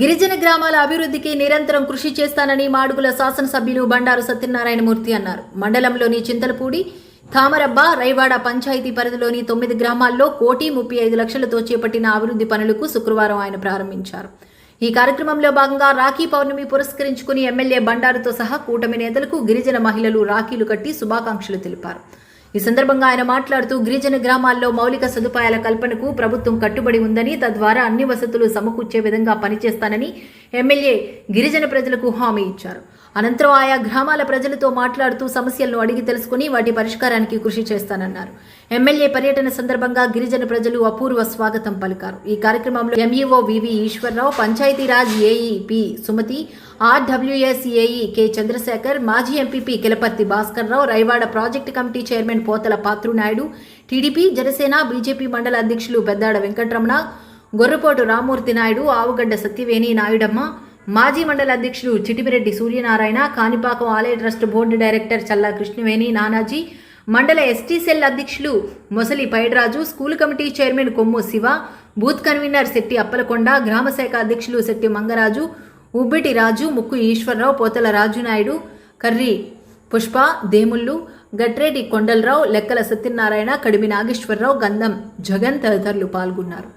గిరిజన గ్రామాల అభివృద్ధికి నిరంతరం కృషి చేస్తానని మాడుగుల శాసనసభ్యులు బండారు సత్యనారాయణమూర్తి అన్నారు. మండలంలోని చింతలపూడి, తామరబ్బ, రైవాడ పంచాయతీ పరిధిలోని 9 గ్రామాల్లో 1,35 లక్షలతో చేపట్టిన అభివృద్ధి పనులకు శుక్రవారం ఆయన ప్రారంభించారు. ఈ కార్యక్రమంలో భాగంగా రాఖీ పౌర్ణమి పురస్కరించుకుని ఎమ్మెల్యే బండారుతో సహా కూటమి నేతలకు గిరిజన మహిళలు రాఖీలు కట్టి శుభాకాంక్షలు తెలిపారు. ఈ సందర్భంగా ఆయన మాట్లాడుతూ గిరిజన గ్రామాల్లో మౌలిక సదుపాయాల కల్పనకు ప్రభుత్వం కట్టుబడి ఉందని, తద్వారా అన్ని వసతులు సమకూర్చే విధంగా పనిచేస్తానని ఎమ్మెల్యే గిరిజన ప్రజలకు హామీ ఇచ్చారు. అనంతరం ఆయా గ్రామాల ప్రజలతో మాట్లాడుతూ సమస్యలను అడిగి తెలుసుకుని వాటి పరిష్కారానికి కృషి చేస్తానన్నారు. ఎమ్మెల్యే పర్యటన సందర్భంగా గిరిజన ప్రజలు అపూర్వ స్వాగతం పలికారు. ఈ కార్యక్రమంలో MEO V V Eswara Rao, Panchayati Raj AE P Sumathi, RWS AE K Chandrasekhar, మాజీ MPP Kilaparthi Bhaskar Rao, Raiwada project committee chairman Pothala Patrunaidu, TDP, Janasena, BJP మండల అధ్యక్షులు పెద్దాడ వెంకటరమణ, గొర్రపోటు రామ్మూర్తి నాయుడు, ఆవుగడ్డ సత్యవేణి నాయుడమ్మ, మాజీ మండల అధ్యక్షులు చిటిమిరెడ్డి సూర్యనారాయణ, కాణిపాకం ఆలయ ట్రస్ట్ బోర్డు డైరెక్టర్ చల్లా కృష్ణవేణి నానాజీ, మండల ఎస్టీ సెల్ అధ్యక్షులు మొసలి పైడ్రాజు, స్కూల్ కమిటీ చైర్మన్ కొమ్ము శివ, బూత్ కన్వీనర్ శెట్టి అప్పలకొండ, గ్రామశాఖ అధ్యక్షులు శెట్టి మంగరాజు, ఉబ్బిటి రాజు, ముక్కు ఈశ్వరరావు, పోతల రాజునాయుడు, కర్రి పుష్ప, దేముళ్ళు, గట్రేటి కొండలరావు, లెక్కల సత్యనారాయణ, కడిమి నాగేశ్వరరావు, గంధం జగన్ తదితరులు పాల్గొన్నారు.